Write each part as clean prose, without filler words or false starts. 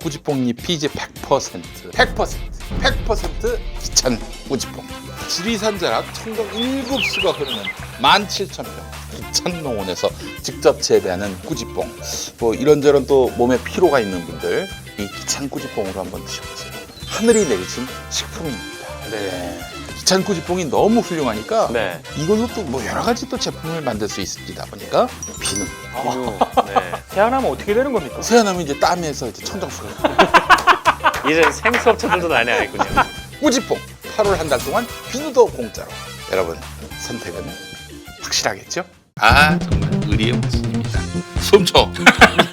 꾸지뽕 잎이 이제 100% 기찬 꾸지뽕. 지리산 자락 청정 7수가 흐르는 17,000평 기찬 농원에서 직접 재배하는 꾸지뽕. 뭐 이런저런 또 몸에 피로가 있는 분들 이 기찬 꾸지뽕으로 한번 드셔보세요. 하늘이 내리신 식품입니다. 네. 기찬 꾸지뽕이 너무 훌륭하니까 네. 이걸로 또 뭐 여러 가지 또 제품을 만들 수 있습니다. 보니까 비누. 네. 태어나면 어떻게 되는 겁니까? 세안하면 이제 땀에서 이제 천정수가 이제 생수업체들도 난리 아니군요. 꾸지뽕 8월 한 달 동안 비누도 공짜로. 여러분 선택은 확실하겠죠? 아 정말 의리의 모습입니다. 솜초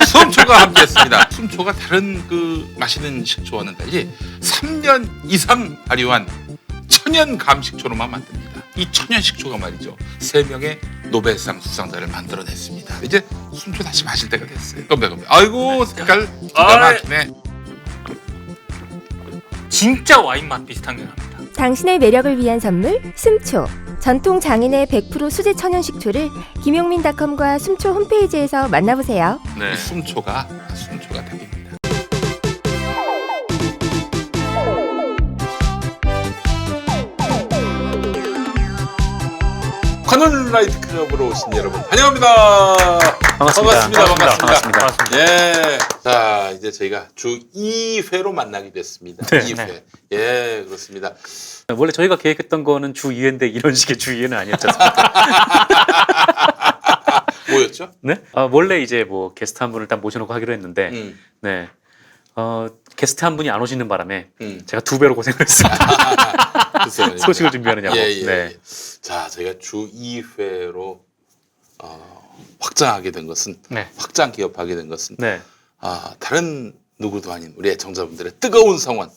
솜초가 함께했습니다. 솜초가 다른 그 맛있는 식초와는 달리 3년 이상 발효한 천연 감식초로만 만듭니다. 이 천연 식초가 말이죠 3명의 노벨상 수상자를 만들어냈습니다. 이제 솜초 다시 마실 때가 됐어요. 건배. 아이고 색깔 기가 막히네. 진짜 와인 맛 비슷한 게 납니다. 당신의 매력을 위한 선물 숨초. 전통 장인의 100% 수제 천연 식초를 김용민닷컴과 숨초 홈페이지에서 만나보세요. 이 솜초가 답입니다. 관훈 라이트 클럽으로 오신 여러분 환영합니다. 반갑습니다. 예. 자, 이제 저희가 주 2회로 만나게 됐습니다. 네. 2회. 예, 그렇습니다. 원래 저희가 계획했던 거는 주 2회인데 이런 식의 주 2회는 아니었지 않습니까? 뭐였죠? 네? 원래 이제 뭐 게스트 한 분을 일단 모셔놓고 하기로 했는데 네. 게스트 한 분이 안 오시는 바람에 제가 2배로 고생을 했습니다. 글쎄요. 소식을 준비하느냐고. 예. 네. 자, 저희가 주 2회로 확장하게 된 것은 확장 기업하게 된 것은 네. 다른 누구도 아닌 우리 애청자분들의 뜨거운 성원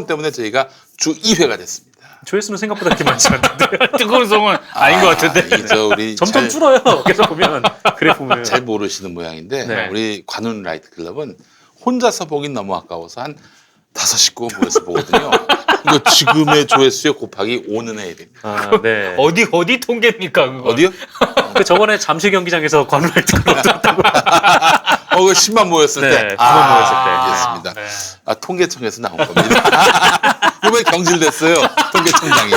때문에 저희가 주 2회가 됐습니다. 조회수는 생각보다 그렇게 많지 않는데 뜨거운 성은 아닌 것 같은데. 우리 점점 줄어요. 계속 보면 그래 보면 잘 모르시는 모양인데 네. 우리 관훈 라이트 클럽은 혼자서 보긴 너무 아까워서 한 5식구 모여서 보거든요. 이거 지금의 조회수에 곱하기 5는 해야 됩니다. 네. 어디 통계입니까 그거? 어디요? 그 저번에 잠실 경기장에서 관훈을 들었다고. 그 10만 모였을 네, 때. 10만 모였을 때. 알겠습니다. 네. 통계청에서 나온 겁니다. 이번에 경질됐어요. 통계청장이.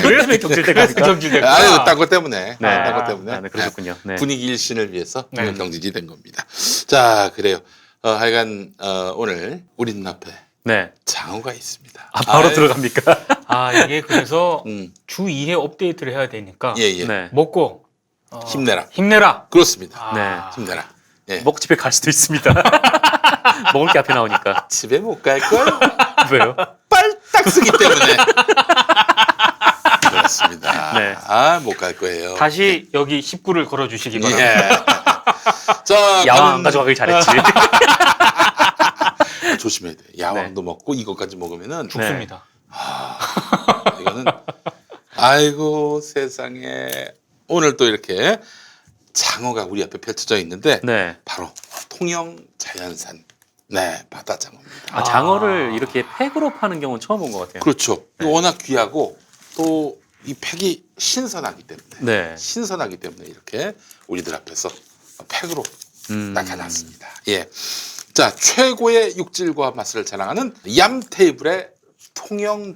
그래서 경질대가 그래서 경질됐구나. 아유, 딴 것 때문에. 네. 딴 것 때문에. 네, 그러셨군요. 네. 분위기 일신을 위해서 네. 경질이 된 겁니다. 자, 그래요. 하여간 오늘 우리 눈앞에 네. 장어가 있습니다. 바로 들어갑니까? 이게 그래서 음. 주 2회 업데이트를 해야 되니까 예. 네. 먹고 힘내라. 그렇습니다. 네. 힘내라. 예. 먹고 집에 갈 수도 있습니다. 먹을 게 앞에 나오니까. 집에 못 갈 걸? 왜요? 빨딱 쓰기 때문에. 그렇습니다. 네. 못 갈 거예요. 다시 여기 19를 걸어주시기 바랍니다. 예. 자, 야왕 가져가길 잘했지. 조심해야 돼. 야왕도 먹고 이것까지 먹으면은 죽습니다. 이거는 아이고 세상에 오늘 또 이렇게 장어가 우리 앞에 펼쳐져 있는데 네. 바로 통영 자연산 바다장어입니다. 장어를 이렇게 팩으로 파는 경우는 처음 본 것 같아요. 그렇죠. 워낙 귀하고 또 이 팩이 신선하기 때문에 이렇게 우리들 앞에서 팩으로 나타났습니다. 예. 자, 최고의 육질과 맛을 자랑하는 얌테이블의 통영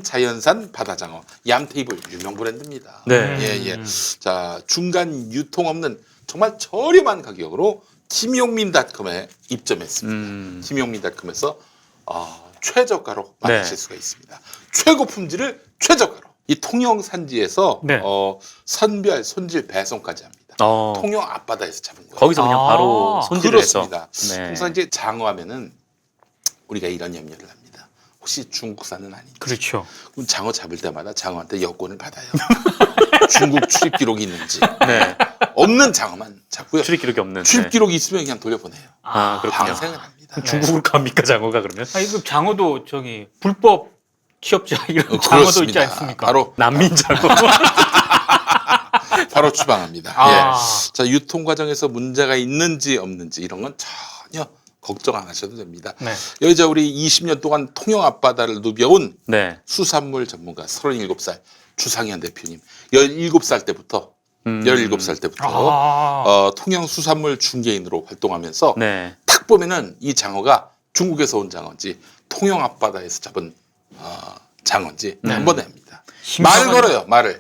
자연산 바다장어. 얌테이블 유명 브랜드입니다. 네. 예. 자, 중간 유통 없는 정말 저렴한 가격으로 김용민닷컴에 입점했습니다. 김용민닷컴에서 최저가로 만나실 수가 있습니다. 최고 품질을 최저가로. 이 통영 산지에서 선별, 손질, 배송까지 합니다. 통영 앞바다에서 잡은 거예요. 거기서 그냥 바로 손질을 해서. 그렇습니다. 네. 항상 이제 장어하면은 우리가 이런 염려를 합니다. 혹시 중국산은 아닌지. 그렇죠. 그럼 장어 잡을 때마다 장어한테 여권을 받아요. 중국 출입 기록이 있는지. 네. 없는 장어만 잡고요. 출입 기록이 없는. 출입 기록이 있으면 그냥 돌려보내요. 그렇군요. 방생을 합니다. 중국으로 갑니까 장어가 그러면? 이거 장어도 불법 취업자 이런 장어도 있지 않습니까? 바로 난민 장어. 바로 추방합니다. 예. 자, 유통 과정에서 문제가 있는지 없는지 이런 건 전혀 걱정 안 하셔도 됩니다. 네. 여기자 우리 20년 동안 통영 앞바다를 누벼온 네. 수산물 전문가 37살 주상현 대표님 17살 때부터 17살 때부터 통영 수산물 중개인으로 활동하면서 네. 딱 보면은 이 장어가 중국에서 온 장어인지 통영 앞바다에서 잡은 장어인지 한번 압니다. 말을 걸어요. 말을.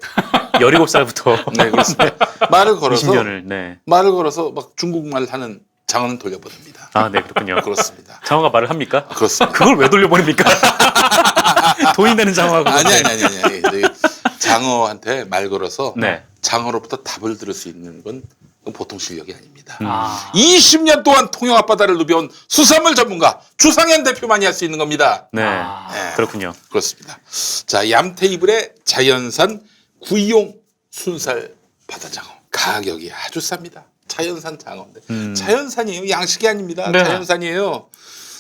17살부터 네, 그렇습니다. 말을 걸어서 20년을 네. 말을 걸어서 막 중국말 하는 장어는 돌려보냅니다. 아, 네, 그렇군요. 그렇습니다. 장어가 말을 합니까? 그렇습니다. 그걸 왜 돌려보냅니까? 돈이 되는 장어하고. 아니. 장어한테 말 걸어서 네. 장어로부터 답을 들을 수 있는 건 보통 실력이 아닙니다. 20년 동안 통영 앞바다를 누벼온 수산물 전문가 주상현 대표만이 할 수 있는 겁니다. 네. 네. 그렇군요. 그렇습니다. 자, 얌테이블의 자연산 구이용 순살 바다장어. 가격이 아주 쌉니다. 자연산 장어인데. 자연산이에요. 양식이 아닙니다. 네. 자연산이에요.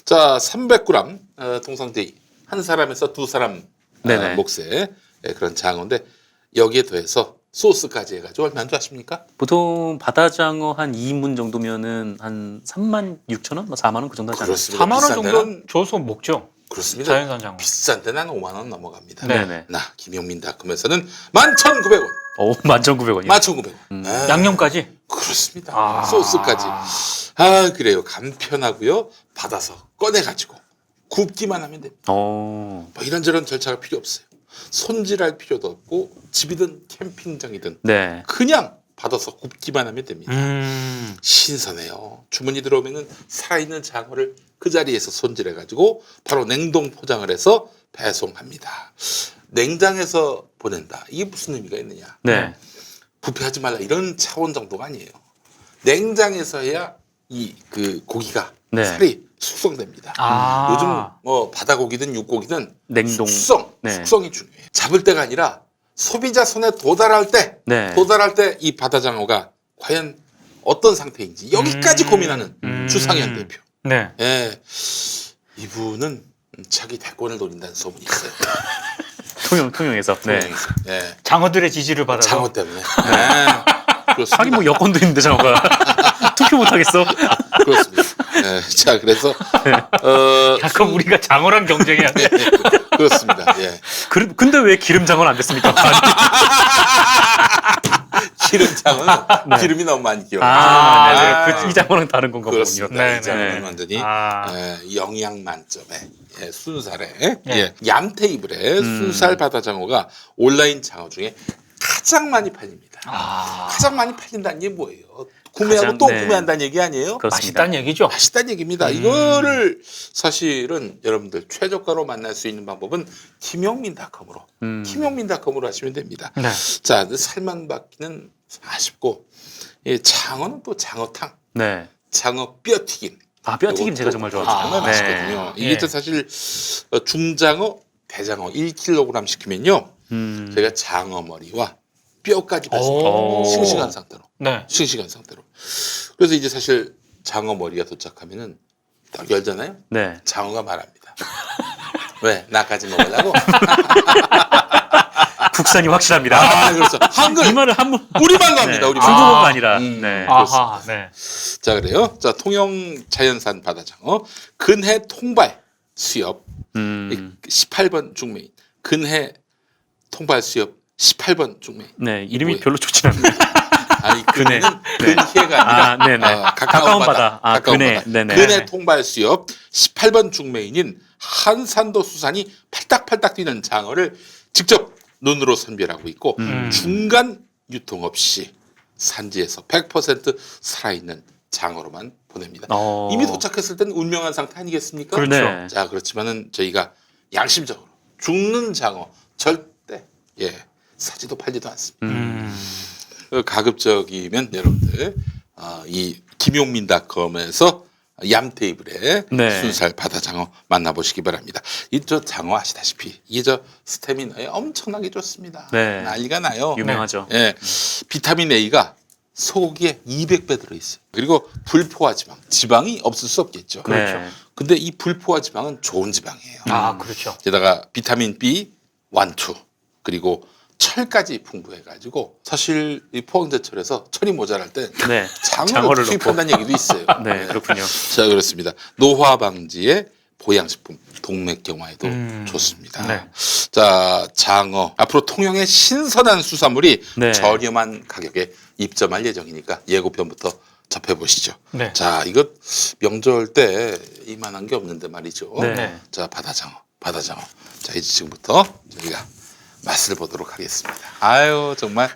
자, 300g 동상제이. 한 사람에서 두 사람 네네. 몫의 그런 장어인데 여기에 더해서 소스까지 해가지고 얼마인 줄 아십니까? 보통 바다장어 한 2인분 정도면은 한 36,000원? 4만 원 그 정도 하지 않나요? 그렇습니다. 4만 원 비싼 정도는 줘서 먹죠. 그렇습니다. 자연산 장어. 비싼 데는 한 5만 원 넘어갑니다. 네네. 나 김용민닷컴에서는 11,900원. 오, 11,900원이요. 11,900원. 양념까지. 그렇습니다. 소스까지. 그래요. 간편하고요. 받아서 꺼내가지고 굽기만 하면 됩니다. 오. 뭐 이런저런 절차가 필요 없어요. 손질할 필요도 없고 집이든 캠핑장이든 네. 그냥 받아서 굽기만 하면 됩니다. 음. 신선해요. 주문이 들어오면은 살아있는 장어를 그 자리에서 손질해가지고 바로 냉동 포장을 해서 배송합니다. 냉장해서 보낸다. 이게 무슨 의미가 있느냐? 네. 부패하지 말라 이런 차원 정도가 아니에요. 냉장해서 해야 이 그 고기가 네. 살이 숙성됩니다. 아. 요즘 뭐 바다고기든 육고기든 냉동. 네. 숙성이 중요해요. 잡을 때가 아니라 소비자 손에 도달할 때 네. 이 바다장어가 과연 어떤 상태인지 여기까지 고민하는 주상현 대표. 네. 예, 이분은 자기 대권을 노린다는 소문이 있어요. 통영에서. 네. 예, 장어들의 지지를 받아서. 장어 때문에. 예, 그렇습니다. 하긴 뭐 여권도 있는데 장어가 투표 못 하겠어. 그렇습니다. 예, 자, 그래서 약간 우리가 장어랑 경쟁해야 돼. 그렇습니다. 예. 근데 왜 기름 장어는 안 됐습니까? 기름장은 기름이 너무 많이 끼어요. 이 장어는 다른 건가 보군요. 그렇습니다. 네, 이 장어는 네. 완전히 아. 영양 만점의 순살에 네. 얌테이블의 순살 바다장어가 온라인 장어 중에 가장 많이 팔립니다. 가장 많이 팔린다는 게 뭐예요? 구매하고 가장, 또 네. 구매한다는 얘기 아니에요? 그렇습니다. 맛있다는 얘기죠. 맛있다는 얘기입니다. 이거를 사실은 여러분들 최저가로 만날 수 있는 방법은 김용민닷컴으로 김용민닷컴으로 하시면 됩니다. 네. 자, 살만 받기는 아쉽고 장어는 또 장어탕, 네. 장어 뼈튀김. 아, 뼈튀김 제가 이것도 정말 좋아하죠. 정말 맛있거든요. 이게 네. 또 사실 중장어, 대장어 1kg 시키면요. 저희가 장어 머리와 뼈까지 오. 뺐습니다. 싱싱한 상태로. 네. 싱싱한 상태로. 그래서 이제 사실 장어 머리가 도착하면은 딱 열잖아요. 네. 장어가 말합니다. 왜? 나까지 먹으려고? 국산이 확실합니다. 그렇죠. 한글. 이 말을 한번 우리말로 합니다. 네. 우리말. 중국어가 아니라. 네. 아하. 네. 자, 그래요. 자, 통영 자연산 바다장어 근해 통발 수협 18번 중매인. 근해 통발 수협 18번 중매인. 네, 이름이 뭐예요? 별로 좋진 않네요. 아니, 근해. 근해는 근해가 아니라 네네. 가까운 바다. 가까운 근해. 바다. 네네. 근해 통발 수협 18번 중매인인 한산도 수산이 팔딱팔딱 뛰는 장어를 직접 눈으로 선별하고 있고 중간 유통 없이 산지에서 100% 살아있는 장어로만 보냅니다. 이미 도착했을 때는 운명한 상태 아니겠습니까? 그렇죠. 네. 자, 그렇지만은 저희가 양심적으로 죽는 장어 절대 사지도 팔지도 않습니다. 가급적이면 여러분들 이 김용민닷컴에서 얌테이블의 네. 순살 바다장어 만나보시기 바랍니다. 이 저 장어 아시다시피 이게 저 스태미나에 엄청나게 좋습니다. 네. 난리가 나요. 유명하죠. 예, 비타민 A가 소고기에 200배 들어있어요. 그리고 불포화 지방이 없을 수 없겠죠. 그렇죠. 근데 이 불포화 지방은 좋은 지방이에요. 아, 그렇죠. 게다가 비타민 B 1, 2 그리고 철까지 풍부해가지고 사실 이 포항제철에서 철이 모자랄 때 네. 장어를 투입한다는 얘기도 있어요. 네, 그렇군요. 자, 그렇습니다. 노화 방지에 보양식품 동맥경화에도 좋습니다. 네. 자, 장어. 앞으로 통영의 신선한 수산물이 네. 저렴한 가격에 입점할 예정이니까 예고편부터 접해보시죠. 네. 자, 이거 명절 때 이만한 게 없는데 말이죠. 네. 자, 바다장어. 자, 이제 지금부터 저희가 맛을 보도록 하겠습니다. 아유, 정말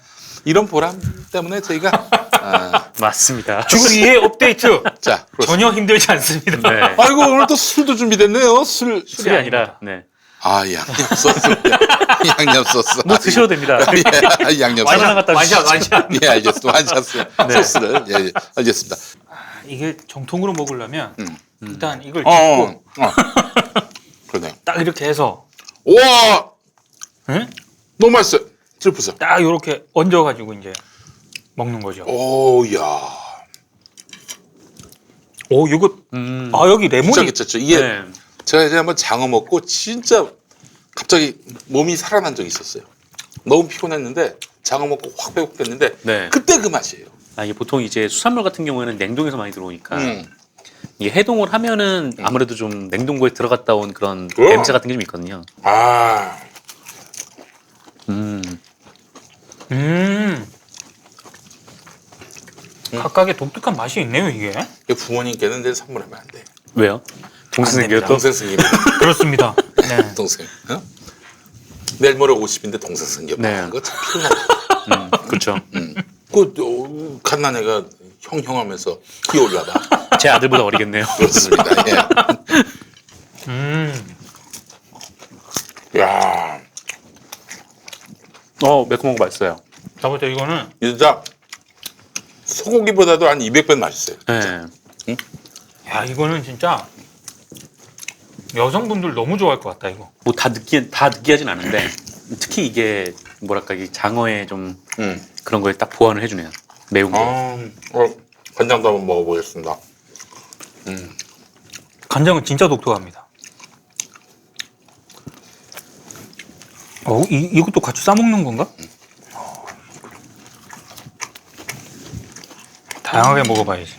이런 보람 때문에 저희가 맞습니다. 주위의 업데이트 자, 그렇습니다. 전혀 힘들지 않습니다. 네. 아이고, 오늘 또 술도 준비됐네요. 술. 술이 아니라 네. 아, 양념 소스. 양념 소스. 뭐 드셔도 됩니다. 예, 양념 소스. 와인 갖다 완샷. 예, 알겠습니다. 완샷 네. 소스를. 예, 알겠습니다. 이게 정통으로 먹으려면 일단 이걸 어, 짚고 그러네요. 딱 이렇게 해서 우와! 응? 너무 맛있어요. 들보세요. 딱 이렇게 얹어가지고 이제 먹는 거죠. 오, 야. 오, 이거 아 여기 진짜 레몬이 괜찮죠? 이게 네. 제가 이제 한번 장어 먹고 진짜 갑자기 몸이 살아난 적이 있었어요. 너무 피곤했는데 장어 먹고 확 배고팠는데 네. 그때 그 맛이에요. 아, 이게 보통 이제 수산물 같은 경우에는 냉동에서 많이 들어오니까 음. 이게 해동을 하면은 아무래도 좀 냉동고에 들어갔다 온 그런 그럼. 냄새 같은 게 좀 있거든요. 아, 각각의 독특한 맛이 있네요 이게. 이게 부모님께는 늘 선물하면 안 돼. 왜요? 동생 생겨요 또? 동생 생기면 그렇습니다. 네. 동생. 어? 내일 모레 50인데 동생 생겨. 네. 그거 참 피곤하다. 그렇죠. 그 갓난애가 형하면서 기어올라봐. 제 아들보다 어리겠네요. 그렇습니다. 예. 야, 매콤한 거 맛있어요. 저부터 이거는 진짜 소고기보다도 한 200배 맛있어요. 네. 야 이거는 진짜 여성분들 너무 좋아할 것 같다 이거. 뭐 다 느끼하진 않은데 특히 이게 뭐랄까 이 장어의 좀 그런 거에 딱 보완을 해주네요. 매운 게. 간장도 한번 먹어보겠습니다. 간장은 진짜 독특합니다. 이것도 같이 싸 먹는 건가? 다양하게 먹어봐야지.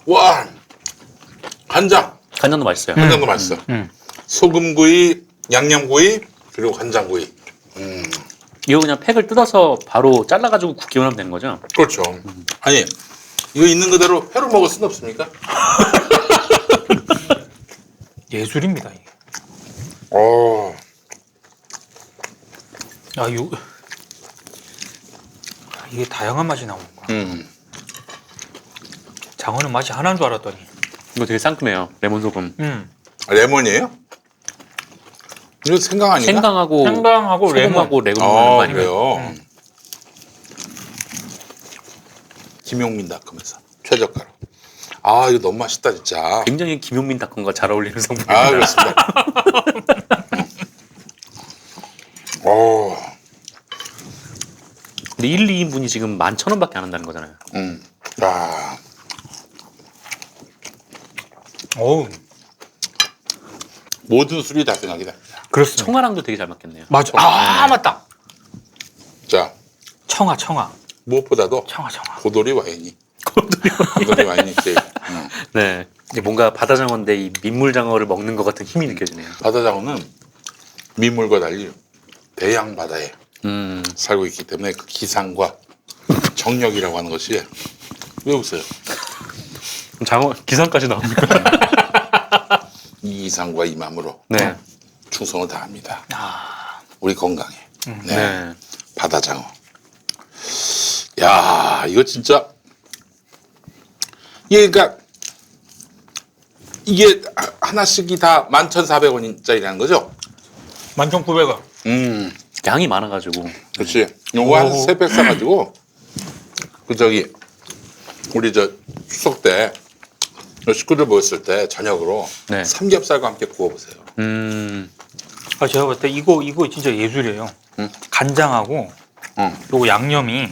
와, 간장도 맛있어요. 간장도 맛있어. 소금구이, 양념구이, 그리고 간장구이. 이거 그냥 팩을 뜯어서 바로 잘라가지고 굽기만 하면 되는 거죠? 그렇죠. 아니, 이거 있는 그대로 회로 먹을 수는 없습니까? 예술입니다 이게. 이게 다양한 맛이 나오는구나. 장어는 맛이 하나인 줄 알았더니. 이거 되게 상큼해요. 레몬 소금. 레몬이에요? 이거 생강 아닌가? 생강하고 레몬. 소금하고 레몬 넣는 거 아니에요? 그래요. 김용민 닷컴에서 최저가로. 아, 이거 너무 맛있다 진짜. 굉장히 김용민 닷컴과 잘 어울리는 성분입니다. 아, 그렇습니다. 근데 1, 2인분이 지금 11,000원밖에 안 한다는 거잖아요. 아, 어우, 모든 술이 다 생각이 납니다. 그렇습니다. 청아랑도 되게 잘 맞겠네요. 맞아. 맞다. 자, 청아. 무엇보다도 청아. 고도리 와인이. 고도리 와인이 제일. 네. 이제 뭔가 바다장어인데 이 민물장어를 먹는 것 같은 힘이 느껴지네요. 바다장어는 민물과 달리 대양 바다에 살고 있기 때문에 그 기상과 정력이라고 하는 것이 왜 웃어요? 장어 기상까지 나옵니까? 이 이상과 이 마음으로 네. 충성을 다합니다. 우리 건강에. 네. 네. 바다장어. 야, 이거 진짜 그러니까 이게 하나씩이 다 11,400원짜리라는 거죠? 11,900원. 양이 많아가지고. 그렇지. 요거 한 3팩 사가지고 우리 추석 때 식구들 모였을 때 저녁으로 네. 삼겹살과 함께 구워보세요. 제가 봤을 때 이거 진짜 예술이에요. 간장하고 요거 양념이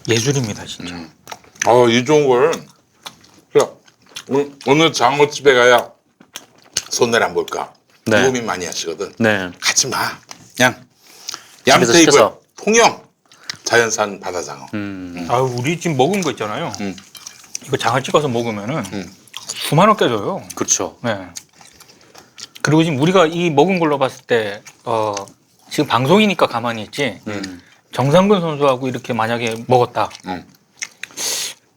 예술입니다 진짜. 이 좋은 걸 오늘 장어집에 가야 손해를 안 볼까. 네. 고민 많이 하시거든. 네. 가지 마. 그냥 집에서 얌테이블 시켜서. 통영 자연산 바다장어. 우리 지금 먹은 거 있잖아요. 이거 장을 찍어서 먹으면은 수만 원 깨져요. 그렇죠. 네. 그리고 지금 우리가 이 먹은 걸로 봤을 때 지금 방송이니까 가만히 있지. 정상근 선수하고 이렇게 만약에 먹었다.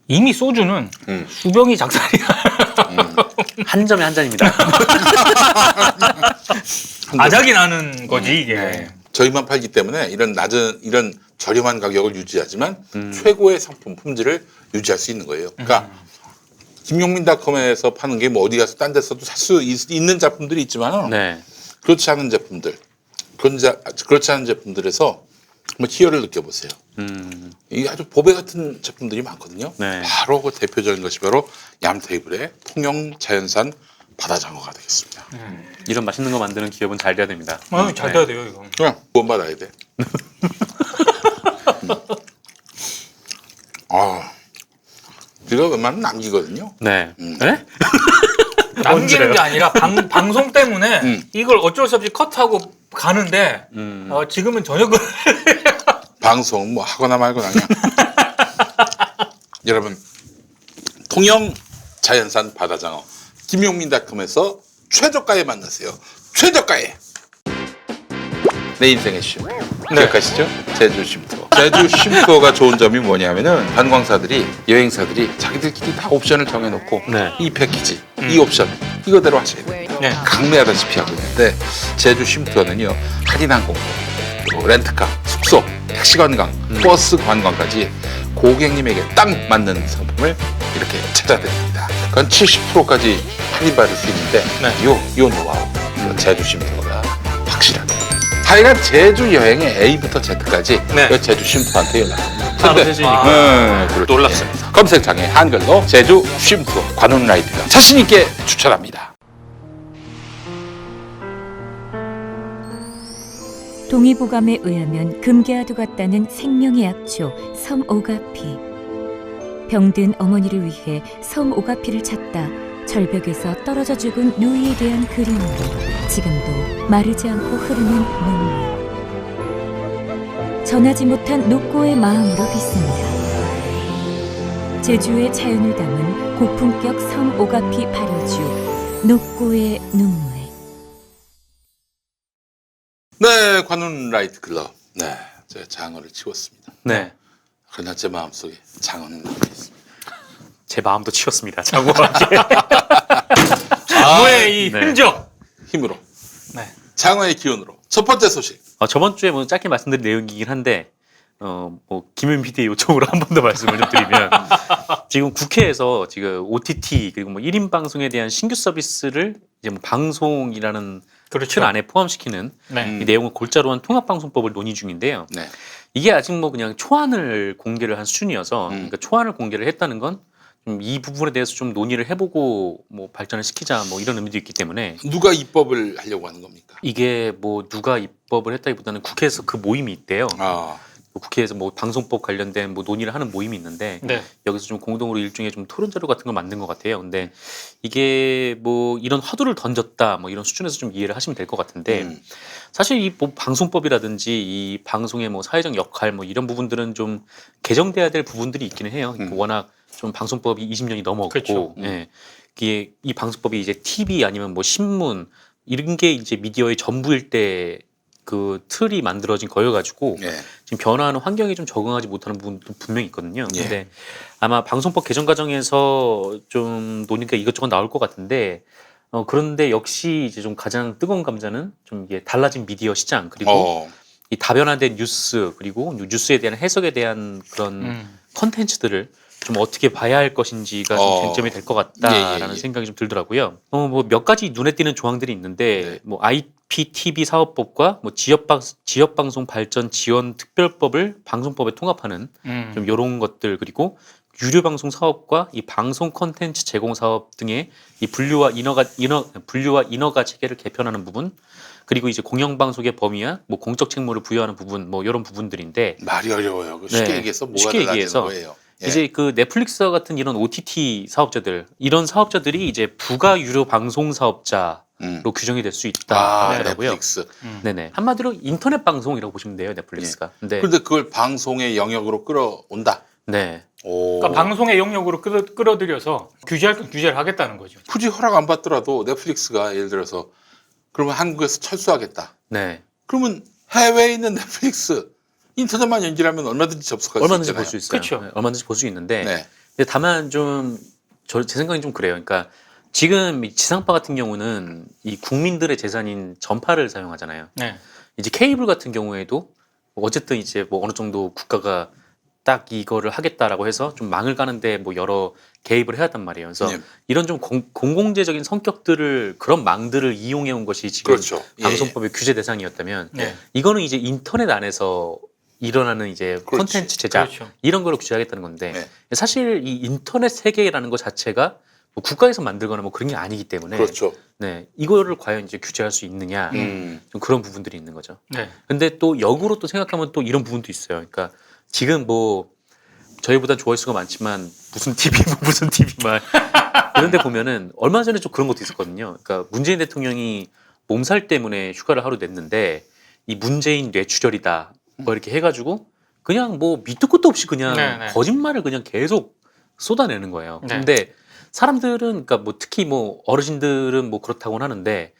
이미 소주는 수병이 작살이야. 한 점에 한 잔입니다. 아작이 나는 거지 이게. 네. 저희만 팔기 때문에 이런 저렴한 가격을 유지하지만 최고의 상품 품질을 유지할 수 있는 거예요. 그러니까 김용민닷컴에서 파는 게 뭐 어디 가서 딴 데서도 살 수 있는 작품들이 있지만 네. 그렇지 않은 제품들, 그렇지 않은 제품들에서 한번 희열을 느껴보세요. 이게 아주 보배 같은 제품들이 많거든요. 네. 바로 그 대표적인 것이 바로 얌테이블의 통영 자연산 바다장어가 되겠습니다. 이런 맛있는 거 만드는 기업은 잘 돼야 됩니다. 잘 돼야 돼요 이거. 그냥 구원받아야 돼. 아, 이거 웬만하면 남기거든요. 네. 네? 남기는 게 아니라 방송 때문에 이걸 어쩔 수 없이 컷하고 가는데 지금은 저녁을 방송 뭐 하거나 말거나 그냥. 여러분, 통영 자연산 바다장어 김용민닷컴에서 최저가에 만나세요. 최저가에. 내 인생의 쉼. 기억하시죠? 제주 쉼투어. 제주 쉼투어가 좋은 점이 뭐냐면은 관광사들이 여행사들이 자기들끼리 다 옵션을 정해놓고 네. 이 패키지, 이 옵션 이거대로 하셔야 돼요. 네. 강매하다시피 하고 있는데 제주 쉼투어는요 할인항공, 그리고 렌트카, 숙소, 택시 관광, 버스 관광까지 고객님에게 딱 맞는 상품을 이렇게 찾아드립니다. 그건 70%까지 할인받을 수 있는데 요 노하우, 제주 쉼투어가 확실하게. 하여간 제주 여행의 A부터 Z까지 네. 제주 쉼투어한테 연락합니다. 바로 되시니까. 그렇죠. 놀랍습니다. 검색창에 한글로 제주 쉼투어 관훈 라이드가 자신 있게 추천합니다. 동의보감에 의하면 금계와도 같다는 생명의 약초 섬오가피. 병든 어머니를 위해 섬오가피를 찾다 절벽에서 떨어져 죽은 누이에 대한 그리움으로 지금도 마르지 않고 흐르는 눈물. 전하지 못한 녹고의 마음으로 빚습니다. 제주의 자연을 담은 고품격 섬오가피 발효주 녹고의 눈물. 네, 관훈 라이트 클럽. 네, 제가 장어를 치웠습니다. 네. 그러나 제 마음속에 장어는 남아 있습니다. 제 마음도 치웠습니다. 장어하게. 장어의 이 네. 흔적. 힘으로. 네. 장어의 기운으로. 첫 번째 소식. 저번 주에 뭐 짧게 말씀드린 내용이긴 한데 뭐 김윤 PD의 요청으로 한 번 더 말씀을 좀 드리면 지금 국회에서 지금 OTT 그리고 뭐 1인 방송에 대한 신규 서비스를 이제 뭐 방송이라는 그렇죠. 틀 안에 포함시키는 네. 이 내용을 골자로 한 통합방송법을 논의 중인데요. 네. 이게 아직 뭐 그냥 초안을 공개를 한 수준이어서 그러니까 초안을 공개를 했다는 건 좀 이 부분에 대해서 좀 논의를 해보고 뭐 발전을 시키자 뭐 이런 의미도 있기 때문에 누가 입법을 하려고 하는 겁니까? 이게 뭐 누가 입법을 했다기보다는 국회에서 그 모임이 있대요. 아, 국회에서 뭐 방송법 관련된 뭐 논의를 하는 모임이 있는데 네. 여기서 좀 공동으로 일종의 좀 토론 자료 같은 걸 만든 것 같아요. 근데 이게 뭐 이런 화두를 던졌다 뭐 이런 수준에서 좀 이해를 하시면 될 것 같은데 사실 이 뭐 방송법이라든지 이 방송의 뭐 사회적 역할 뭐 이런 부분들은 좀 개정돼야 될 부분들이 있기는 해요. 워낙 좀 방송법이 20년이 넘었고, 그렇죠. 예, 이게 이 방송법이 이제 TV 아니면 뭐 신문 이런 게 이제 미디어의 전부일 때 그 틀이 만들어진 거여가지고 예. 지금 변화하는 환경에 좀 적응하지 못하는 부분도 분명히 있거든요. 예. 근데 아마 방송법 개정 과정에서 좀 논의가 이것저것 나올 것 같은데 그런데 역시 이제 좀 가장 뜨거운 감자는 좀 이게 달라진 미디어 시장 그리고 이 다변화된 뉴스 그리고 뉴스에 대한 해석에 대한 그런 컨텐츠들을 좀 어떻게 봐야 할 것인지가 좀 쟁점이 될 것 같다라는 생각이 좀 들더라고요. 뭐 몇 가지 눈에 띄는 조항들이 있는데 네. 뭐 IPTV 사업법과 뭐 지역방송 발전 지원 특별법을 방송법에 통합하는 좀 이런 것들 그리고 유료 방송 사업과 이 방송 콘텐츠 제공 사업 등의 이 분류와 인허가 체계를 개편하는 부분 그리고 이제 공영방송의 범위와 뭐 공적 책무를 부여하는 부분 뭐 이런 부분들인데 말이 어려워요. 쉽게 네. 얘기해서 뭐가 쉽게 달라지는 얘기해서 거예요. 예. 이제 그 넷플릭스와 같은 이런 OTT 사업자들 이런 사업자들이 이제 부가 유료 방송 사업자로 규정이 될 수 있다 하더라고요. 넷플릭스. 네네 한마디로 인터넷 방송이라고 보시면 돼요 넷플릭스가. 근데 그런데 그걸 방송의 영역으로 끌어온다. 네. 오. 그러니까 방송의 영역으로 끌어들여서 규제할 건 규제를 하겠다는 거죠. 굳이 허락 안 받더라도 넷플릭스가 예를 들어서 그러면 한국에서 철수하겠다. 네. 그러면 해외에 있는 넷플릭스 인터넷만 연결하면 얼마든지 접속할 얼마든지 수 볼 있잖아요. 수 있어요. 그쵸. 네, 얼마든지 볼 수 있는데 네. 근데 다만 제 생각이 좀 그래요. 그러니까 지금 이 지상파 같은 경우는 이 국민들의 재산인 전파를 사용하잖아요. 네. 이제 케이블 같은 경우에도 뭐 어쨌든 이제 뭐 어느 정도 국가가 딱 이거를 하겠다라고 해서 좀 망을 까는데 뭐 여러 개입을 해왔단 말이에요. 그래서 네. 이런 좀 공공재적인 성격들을 그런 망들을 이용해 온 것이 지금 그렇죠. 예, 방송법의 규제 대상이었다면 네. 이거는 이제 인터넷 안에서 일어나는 이제 그렇지. 콘텐츠 제작 그렇죠. 이런 거를 규제하겠다는 건데 네. 사실 이 인터넷 세계라는 것 자체가 뭐 국가에서 만들거나 뭐 그런 게 아니기 때문에 그렇죠. 네 이거를 과연 이제 규제할 수 있느냐 좀 그런 부분들이 있는 거죠. 네. 근데 또 역으로 또 생각하면 또 이런 부분도 있어요. 그러니까 지금 뭐 저희보다 조회수가 많지만 무슨 TV 뭐 무슨 TV만 이런데 보면은 얼마 전에 좀 그런 것도 있었거든요. 그러니까 문재인 대통령이 몸살 때문에 휴가를 하루 냈는데 이 문재인 뇌출혈이다 뭐 이렇게 해가지고 그냥 뭐 밑도 끝도 없이 그냥 네네. 거짓말을 그냥 계속 쏟아내는 거예요. 네. 근데 사람들은 그러니까 뭐 특히 뭐 어르신들은 뭐 그렇다고는 하는데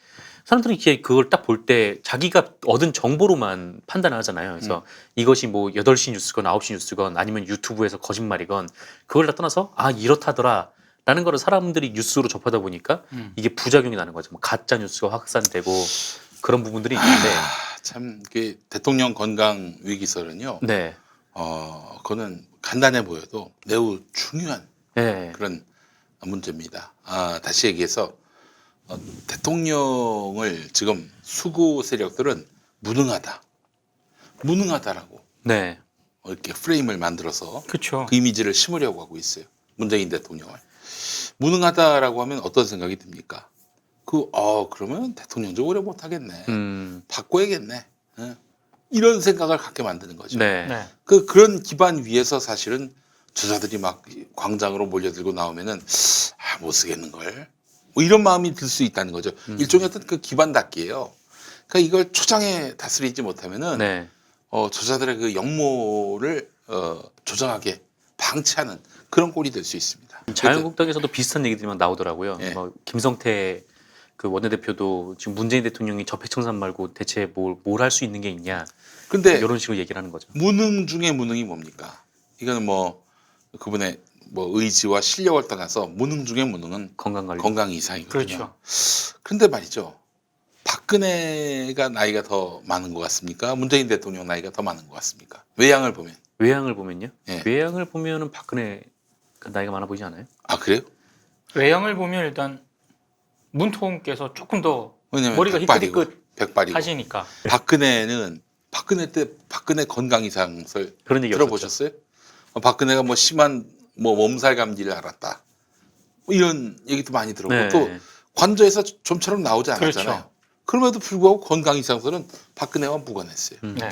사람들이 이렇게 그걸 딱 볼 때 자기가 얻은 정보로만 판단을 하잖아요. 그래서 이것이 뭐 8시 뉴스건 9시 뉴스건 아니면 유튜브에서 거짓말이건 그걸 다 떠나서 아 이렇다더라 라는 거를 사람들이 뉴스로 접하다 보니까 이게 부작용이 나는 거죠. 뭐 가짜 뉴스가 확산되고 그런 부분들이 있는데 참 그 대통령 건강 위기설은요. 네. 그거는 간단해 보여도 매우 중요한 네. 그런 문제입니다. 다시 얘기해서 대통령을 지금 수구 세력들은 무능하다라고 네. 이렇게 프레임을 만들어서 그렇죠. 그 이미지를 심으려고 하고 있어요. 문재인 대통령을. 무능하다라고 하면 어떤 생각이 듭니까? 그러면 대통령 좀 오래 못 하겠네. 바꿔야겠네. 예. 이런 생각을 갖게 만드는 거죠. 네. 네. 그런 기반 위에서 사실은 저자들이 막 광장으로 몰려들고 나오면은 못 쓰겠는걸. 뭐 이런 마음이 들 수 있다는 거죠. 일종의 어떤 그 기반 닫기예요. 그러니까 이걸 초장에 다스리지 못하면은 네. 저자들의 그 역모를 조장하게 방치하는 그런 꼴이 될 수 있습니다. 자유한국당에서도 비슷한 얘기들이 막 나오더라고요. 예. 뭐 김성태 그 원내대표도 지금 문재인 대통령이 적폐청산 말고 대체 뭘 할 수 있는 게 있냐 근데 이런 식으로 얘기를 하는 거죠. 무능 중에 무능이 뭡니까? 이거는 뭐 그분의 뭐 의지와 실력을 떠나서 무능 중에 무능은 건강관리. 건강 이상이거든요. 그렇죠. 그런데 말이죠. 박근혜가 나이가 더 많은 것 같습니까? 문재인 대통령 나이가 더 많은 것 같습니까? 외양을 보면. 외양을 보면요. 예. 외양을 보면은 박근혜 나이가 많아 보이지 않아요? 아 그래요? 외형을 보면 일단 문통께서 조금 더 왜냐면 머리가 백발이고, 희끗희끗 백발이고. 하시니까. 박근혜 때 박근혜 건강 이상설 그런 얘기 들어보셨어요? 박근혜가 뭐 심한 뭐 몸살 감기를 앓았다. 뭐 이런 얘기도 많이 들었고 네. 또 관저에서 좀처럼 나오지 않았잖아요. 그렇죠. 그럼에도 불구하고 건강 이상설은 박근혜와 무관했어요. 네.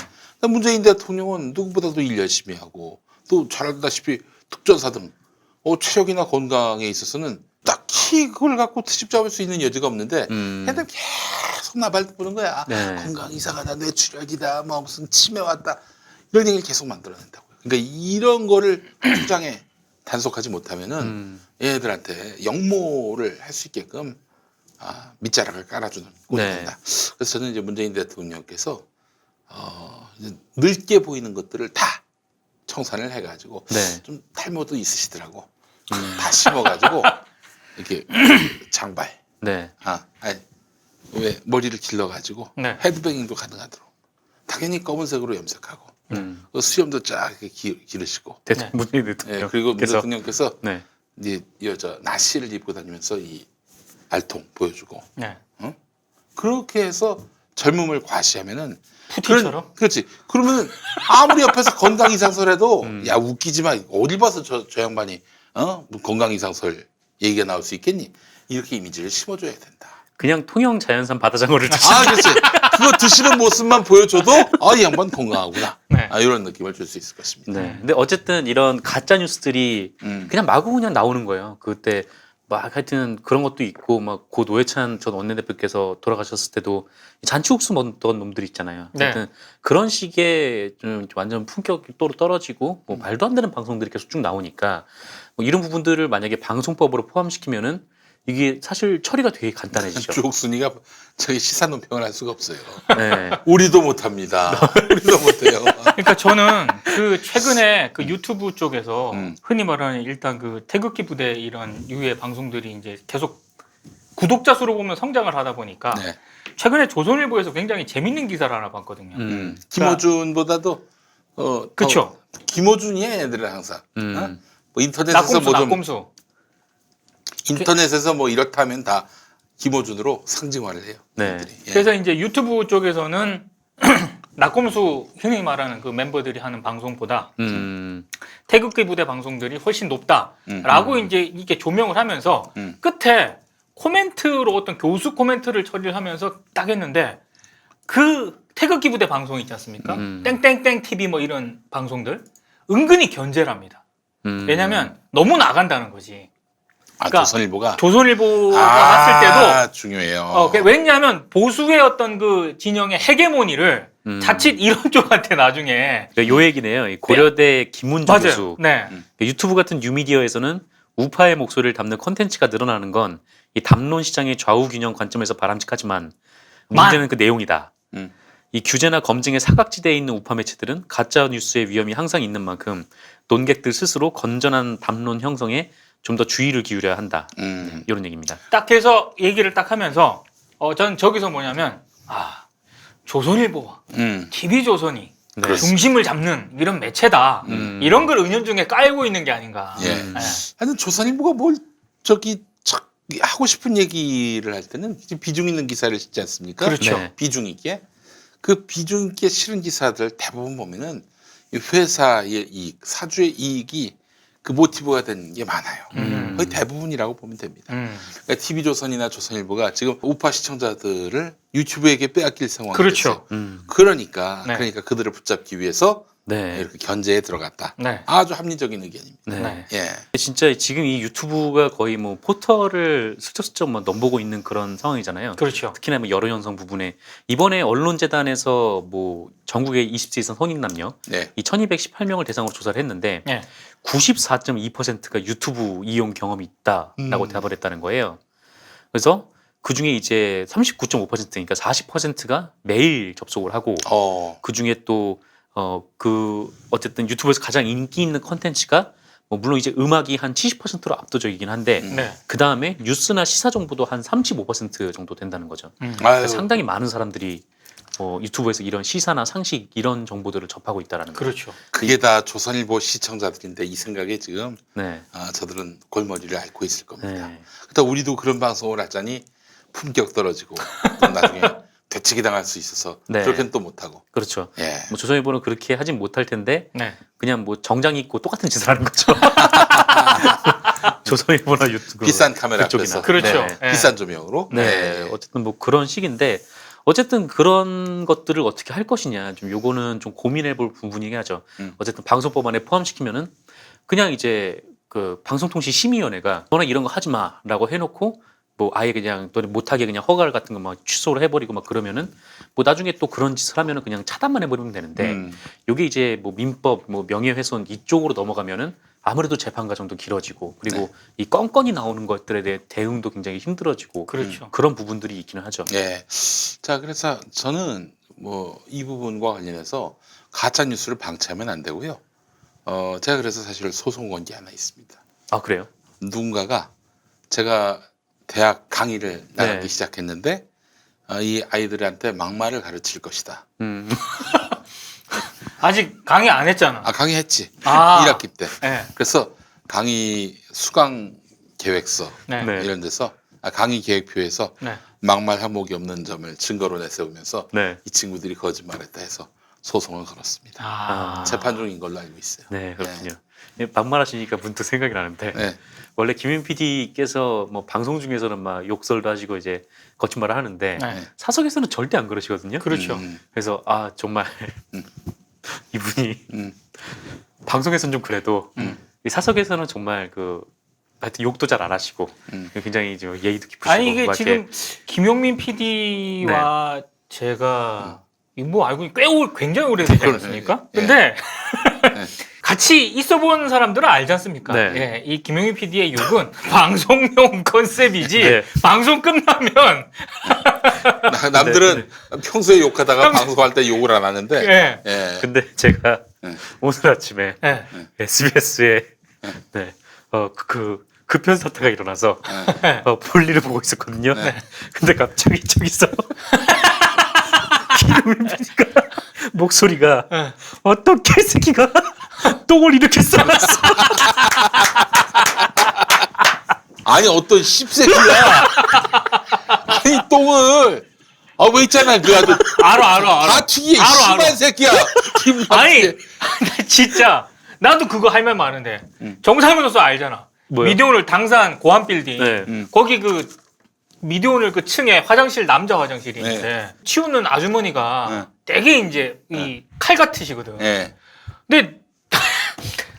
문재인 대통령은 누구보다도 일 열심히 하고 또 잘 알다시피 특전사 등 체력이나 건강에 있어서는 딱히 그걸 갖고 트집 잡을 수 있는 여지가 없는데 걔들 계속 나발 부는 거야. 네. 건강 이상하다, 뇌출혈이다, 뭐 무슨 치매 왔다 이런 얘기를 계속 만들어낸다고요. 그러니까 이런 거를 초장에 단속하지 못하면은 얘들한테 역모를 할 수 있게끔 밑자락을 깔아주는 꼴이 네. 된다. 그래서 저는 이제 문재인 대통령께서 이제 늙게 보이는 것들을 다 청산을 해가지고 네. 좀 탈모도 있으시더라고. 다 심어가지고 이렇게 장발, 네. 왜 머리를 길러가지고 네. 헤드뱅잉도 가능하도록 당연히 검은색으로 염색하고 수염도 쫙 이렇게 기르시고 문재인 대통령. 예, 그리고 문 그래서- 대통령께서 네. 이제 여자 나시를 입고 다니면서 이 알통 보여주고 네. 그렇게 해서 젊음을 과시하면은 푸틴처럼? 그렇지. 그러면 아무리 옆에서 건강 이상설해도 야 웃기지 마. 어딜 봐서 저 양반이 뭐 건강 이상설 얘기가 나올 수 있겠니? 이렇게 이미지를 심어줘야 된다. 그냥 통영 자연산 바다장어를 드시. 그렇지. 그거 드시는 모습만 보여줘도 이 양반 건강하구나. 네. 이런 느낌을 줄 수 있을 것입니다. 네. 근데 어쨌든 이런 가짜 뉴스들이 그냥 마구 그냥 나오는 거예요. 그때 막 하여튼 그런 것도 있고 막 고 노회찬 전 원내대표께서 돌아가셨을 때도 잔치국수 먹던 놈들 있잖아요. 네. 하여튼 그런 식의 좀 완전 품격이 또 떨어지고 뭐 말도 안 되는 방송들이 계속 쭉 나오니까 뭐 이런 부분들을 만약에 방송법으로 포함시키면은 이게 사실 처리가 되게 간단해지죠. 주옥순이가 저기 시사 논평을 할 수가 없어요. 네. 우리도 못합니다. 우리도 못해요. 그러니까 저는 그 최근에 그 유튜브 쪽에서 음. 흔히 말하는 일단 그 태극기 부대 이런 유의 방송들이 이제 계속 구독자 수로 보면 성장을 하다 보니까 네. 최근에 조선일보에서 굉장히 재밌는 기사를 하나 봤거든요. 김어준보다도 그쵸. 김어준이야 애들은 항상. 어? 뭐 낙곰수. 인터넷에서 뭐 이렇다면 다 김어준으로 상징화를 해요. 네. 애들이. 예. 그래서 이제 유튜브 쪽에서는 낙곰수 흔히 말하는 그 멤버들이 하는 방송보다 태극기 부대 방송들이 훨씬 높다라고 이제 이렇게 조명을 하면서 끝에 코멘트로 어떤 교수 코멘트를 처리를 하면서 딱 했는데 그 태극기 부대 방송 있지 않습니까? 땡땡땡 TV 뭐 이런 방송들 은근히 견제랍니다. 왜냐면 너무 나간다는 거지. 그러니까 조선일보가 조선일보가 봤을 때도 중요해요. 왜냐하면 보수의 어떤 그 진영의 헤게모니를 자칫 이런 쪽한테 나중에 그러니까 요 얘기네요. 이 고려대 김문주 맞아요. 교수. 네. 유튜브 같은 뉴미디어에서는 우파의 목소리를 담는 콘텐츠가 늘어나는 건 이 담론 시장의 좌우 균형 관점에서 바람직하지만 문제는 그 내용이다. 이 규제나 검증의 사각지대에 있는 우파 매체들은 가짜 뉴스의 위험이 항상 있는 만큼 논객들 스스로 건전한 담론 형성에 좀 더 주의를 기울여야 한다. 이런 얘기입니다. 딱 해서 얘기를 딱 하면서 전 저기서 뭐냐면 조선일보와 TV조선이 네. 중심을 잡는 이런 매체다. 이런 걸 은연중에 깔고 있는 게 아닌가. 예. 네. 하여튼 조선일보가 뭘 저기 하고 싶은 얘기를 할 때는 비중 있는 기사를 짓지 않습니까? 그렇죠. 네. 비중 있게. 그 비중 있게 실은 기사들 대부분 보면은 이 회사의 이익, 사주의 이익이 그 모티브가 된 게 많아요. 거의 대부분이라고 보면 됩니다. 그러니까 TV조선이나 조선일보가 지금 우파 시청자들을 유튜브에게 빼앗길 상황이 그렇죠. 됐어요. 그러니까 네. 그들을 붙잡기 위해서 네. 이렇게 견제에 들어갔다. 네. 아주 합리적인 의견입니다. 네. 네. 예. 진짜 지금 이 유튜브가 거의 뭐 포털을 슬쩍슬쩍 뭐 넘보고 있는 그런 상황이잖아요. 그렇죠. 특히나 뭐 여러 연성 부분에 이번에 언론재단에서 뭐 전국의 20세 이상 성인 남녀 네. 이 1218명을 대상으로 조사를 했는데 네. 94.2%가 유튜브 이용 경험이 있다라고 대답을 했다는 거예요. 그래서 그 중에 이제 39.5% 그러니까 40%가 매일 접속을 하고 그 중에 또 어쨌든 유튜브에서 가장 인기 있는 컨텐츠가 뭐 물론 이제 음악이 한 70%로 압도적이긴 한데 네. 그 다음에 뉴스나 시사 정보도 한 35% 정도 된다는 거죠. 아유, 그러니까 상당히 많은 사람들이 유튜브에서 이런 시사나 상식 이런 정보들을 접하고 있다라는 거죠. 그렇죠. 그게 다 조선일보 시청자들인데 이 생각에 지금 네. 저들은 골머리를 앓고 있을 겁니다. 네. 그러다 우리도 그런 방송을 하자니 품격 떨어지고 또 나중에 되치기 당할 수 있어서 네. 그렇게는 또 못하고. 그렇죠. 예. 뭐 조선일보는 그렇게 하진 못할 텐데 네. 그냥 뭐 정장 입고 똑같은 짓을 하는 거죠. 조선일보나 유튜브 비싼 카메라 그쪽이나. 앞에서. 그렇죠. 네. 네. 비싼 조명으로. 네. 어쨌든 뭐 그런 식인데 어쨌든 그런 것들을 어떻게 할 것이냐 좀 요거는 좀 고민해 볼 부분이긴 하죠. 어쨌든 방송법 안에 포함시키면은 그냥 이제 그 방송통신심의위원회가 너네 이런 거 하지 마라고 해놓고 뭐 아예 그냥 너네 못하게 그냥 허가를 같은 거 막 취소를 해버리고 막 그러면은 뭐 나중에 또 그런 짓을 하면은 그냥 차단만 해버리면 되는데 요게 이제 뭐 민법 뭐 명예훼손 이쪽으로 넘어가면은 아무래도 재판 과정도 길어지고 그리고 이 건건이 나오는 것들에 대해 대응도 굉장히 힘들어지고 그렇죠. 그런 부분들이 있기는 하죠. 예. 자, 그래서 저는 뭐 이 부분과 관련해서 가짜 뉴스를 방치하면 안 되고요. 제가 그래서 사실 소송 건 게 하나 있습니다. 아 그래요? 누군가가 제가 대학 강의를 나가기 네. 시작했는데 이 아이들한테 막말을 가르칠 것이다. 아직 강의 안 했잖아. 강의했지. 아. 1학기 때. 네. 그래서 강의 수강 계획서 네. 네. 이런 데서 강의 계획표에서 네. 막말 항목이 없는 점을 증거로 내세우면서 네. 이 친구들이 거짓말했다 해서 소송을 걸었습니다. 아. 재판 중인 걸로 알고 있어요. 네, 그렇군요. 막말하시니까 문득 생각이 나는데 네. 원래 김윤 PD께서 뭐 방송 중에서는 막 욕설도 하시고 이제 거짓말을 하는데 네. 사석에서는 절대 안 그러시거든요. 그렇죠. 그래서 정말 이분이 음. 방송에서는 좀 그래도 이 사석에서는 정말 그 하여튼 욕도 잘 안 하시고 굉장히 좀 예의도 깊으시고 아니 이게 막 지금 김용민 PD와 제가 뭐 알고 굉장히 오래되지 않았습니까? 예. 근데 같이 있어본 사람들은 알지 않습니까? 네. 예, 이 김용민 PD의 욕은 방송용 컨셉이지 네. 방송 끝나면 남들은 평소에 욕하다가 방송할 때 욕을 안 하는데. 예. 예. 근데 제가 오늘 아침에 예. SBS에 급현 사태가 일어나서 볼일을 보고 있었거든요. 근데 갑자기 저기서 김용민 PD가 목소리가 어떤 개새끼가 똥을 이렇게 싸놨어. 아니 어떤 씹새끼야. 아니 똥을 왜 있잖아 그 아주 알아. 다 튀기에 알아. 씨발 새끼야. 아니 진짜 나도 그거 할 말 많은데 정상근 선수 알잖아. 뭐요? 미디어오늘 당산 고한 빌딩 네. 거기 그 미디어오늘 그 층에 화장실 남자 화장실이 있는데 치우는 아주머니가 되게 이제 이 칼 같으시거든. 예. 근데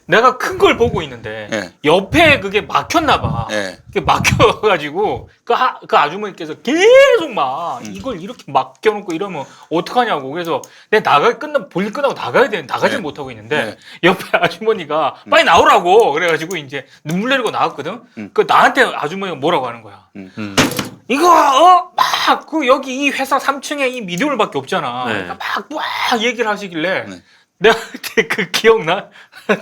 내가 큰 걸 보고 있는데 옆에 그게 막혔나 봐. 예. 그게 막혀가지고 그 아주머니께서 계속 막 이걸 이렇게 막혀놓고 이러면 어떡하냐고. 그래서 내가 볼일 끝나고 나가야 되는데 나가지 못하고 있는데 옆에 아주머니가 빨리 나오라고 그래가지고 이제 눈물 내리고 나왔거든. 그 나한테 아주머니가 뭐라고 하는 거야. 이거 막 그 여기 이 회사 3층에 이 미디어물밖에 없잖아. 그러니까 막 얘기를 하시길래 내가 그때 그 기억나?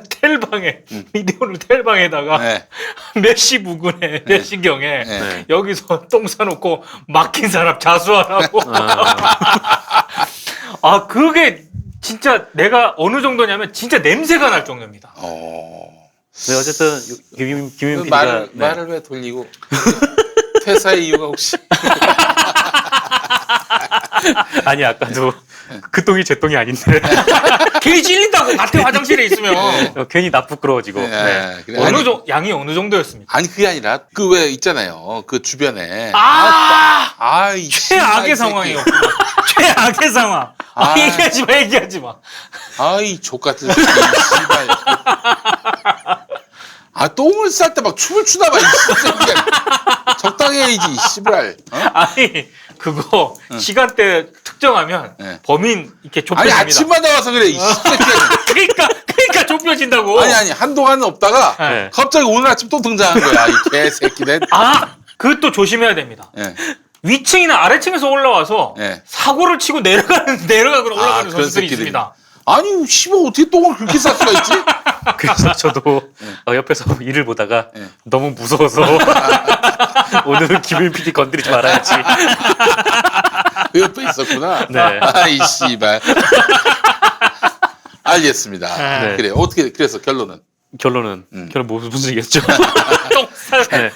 텔방에 미디어를 텔방에다가 몇 시 부근에 몇 시경에 여기서 똥 싸놓고 막힌 사람 자수하라고. 아 그게 진짜 내가 어느 정도냐면 진짜 냄새가 날 정도입니다. 네, 어쨌든 김용민 PD가 말을 왜 돌리고 퇴사의 이유가 혹시 아니 아까도 그 똥이 제 똥이 아닌데 괜히 찔린다고 같은 화장실에 있으면 괜히 나 부끄러워지고. 네. 그래. 아니, 양이 어느 정도였습니까? 아니 그게 아니라 그 왜 있잖아요 그 주변에 이 최악의 씨발 상황이었구나. 최악의 상황. 얘기하지 마. 아이 족같은 새끼 씨발. 똥을 쌀 때 막 춤을 추나 봐 이 새끼야. 적당히 해야지 씨발. 아니 그거 시간대 특정하면 범인 이렇게 아니 좁혀집니다. 아침마다 와서 그래 이 새끼야. 그러니까 좁혀진다고. 아니 한동안은 없다가 갑자기 오늘 아침 또 등장한 거야 이 개새끼네. 그것도 조심해야 됩니다. 예. 위층이나 아래층에서 올라와서 사고를 치고 내려가거나 올라가는 그런 선수들이 새끼들이. 있습니다. 아니 씨발 어떻게 똥을 그렇게 쌀 수가 있지? 그래서 저도 옆에서 일을 보다가 너무 무서워서 오늘은 김용민 PD 건드리지 말아야지. 그 옆에 있었구나. 네. 아이 씨발. 알겠습니다. 네. 그래 어떻게 그래서 결론은 결론 무슨 얘기였죠? 똥 쌀. 네.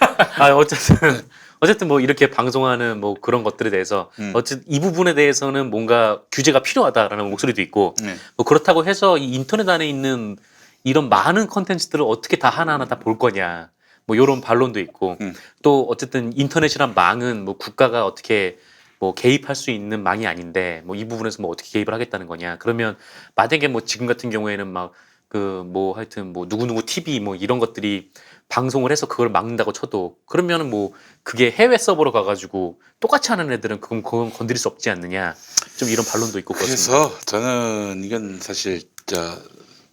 어쨌든 뭐 이렇게 방송하는 뭐 그런 것들에 대해서 어쨌든 이 부분에 대해서는 뭔가 규제가 필요하다라는 목소리도 있고 뭐 그렇다고 해서 이 인터넷 안에 있는 이런 많은 컨텐츠들을 어떻게 다 하나하나 다 볼 거냐 뭐 이런 반론도 있고 또 어쨌든 인터넷이란 망은 뭐 국가가 어떻게 뭐 개입할 수 있는 망이 아닌데 뭐 이 부분에서 뭐 어떻게 개입을 하겠다는 거냐. 그러면 만약에 뭐 지금 같은 경우에는 막 그 뭐 하여튼 뭐 누구누구 TV 뭐 이런 것들이 방송을 해서 그걸 막는다고 쳐도 그러면은 뭐 그게 해외 서버로 가가지고 똑같이 하는 애들은 그건 건드릴 수 없지 않느냐. 좀 이런 반론도 있고 그렇습니다. 그래서 저는 이건 사실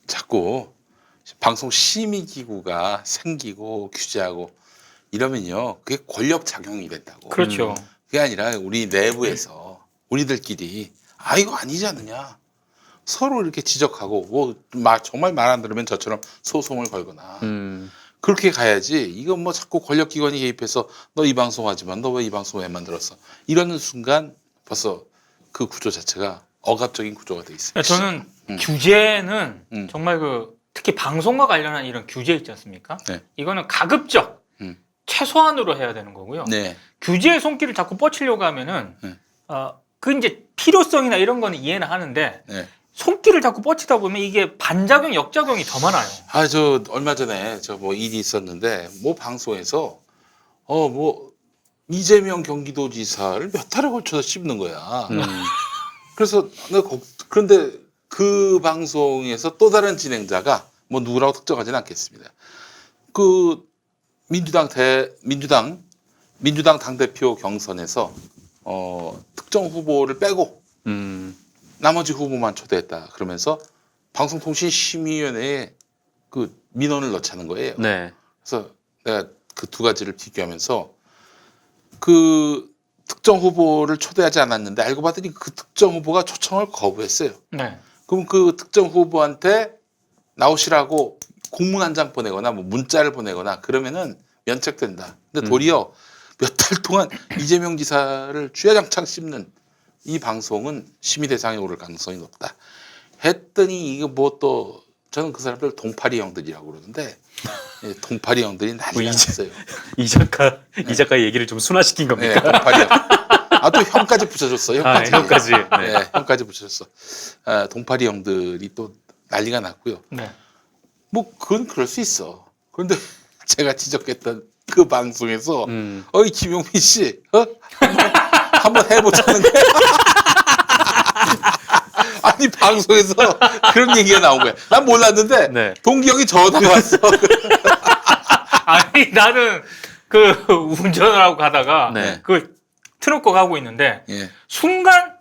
자꾸 방송 심의 기구가 생기고 규제하고 이러면요 그게 권력 작용이 된다고. 그렇죠. 그게 아니라 우리 내부에서 우리들끼리 이거 아니지 않느냐 서로 이렇게 지적하고 뭐 정말 말 안 들으면 저처럼 소송을 걸거나 그렇게 가야지. 이건 뭐 자꾸 권력기관이 개입해서 너 이 방송 하지만 너 왜 이 방송 왜 만들었어 이러는 순간 벌써 그 구조 자체가 억압적인 구조가 돼 있어요. 저는 규제는 정말 특히 방송과 관련한 이런 규제 있지 않습니까? 이거는 가급적 최소한으로 해야 되는 거고요. 규제의 손길을 자꾸 뻗치려고 하면은 그 이제 필요성이나 이런 거는 이해는 하는데 손길을 자꾸 뻗치다 보면 이게 반작용, 역작용이 더 많아요. 저 얼마 전에 뭐 일이 있었는데 뭐 방송에서 뭐 이재명 경기도지사를 몇 달에 걸쳐서 씹는 거야. 그래서 그런데 그 방송에서 또 다른 진행자가 뭐 누구라고 특정하지는 않겠습니다. 그 민주당 당대표 경선에서 특정 후보를 빼고 나머지 후보만 초대했다. 그러면서 방송통신심의위원회에 그 민원을 넣자는 거예요. 네. 그래서 내가 그 두 가지를 비교하면서 그 특정 후보를 초대하지 않았는데 알고 봤더니 그 특정 후보가 초청을 거부했어요. 네. 그럼 그 특정 후보한테 나오시라고 공문 한 장 보내거나 뭐 문자를 보내거나 그러면은 면책된다. 근데 도리어 몇 달 동안 이재명 지사를 주야장창 씹는 이 방송은 심의 대상에 오를 가능성이 높다. 했더니 이거 뭐 또 저는 그 사람들 동파리 형들이라고 그러는데 예, 동파리 형들이 난리가 났어요. 이 작가의 얘기를 좀 순화시킨 네, 겁니까? 동파리 형. 아, 또 형까지 붙여줬어. 형까지. 형까지. 네. 네, 형까지 붙여줬어. 아, 동파리 형들이 또 난리가 났고요. 네. 뭐 그건 그럴 수 있어. 그런데 제가 지적했던 그 방송에서 어이 김용민 씨, 한번 해보자는 거야. 아니 방송에서 그런 얘기가 나온 거야. 난 몰랐는데 네. 동기 형이 전화가 왔어. 아니 나는 그 운전을 하고 가다가 네. 그 트럭거 가고 있는데 예, 순간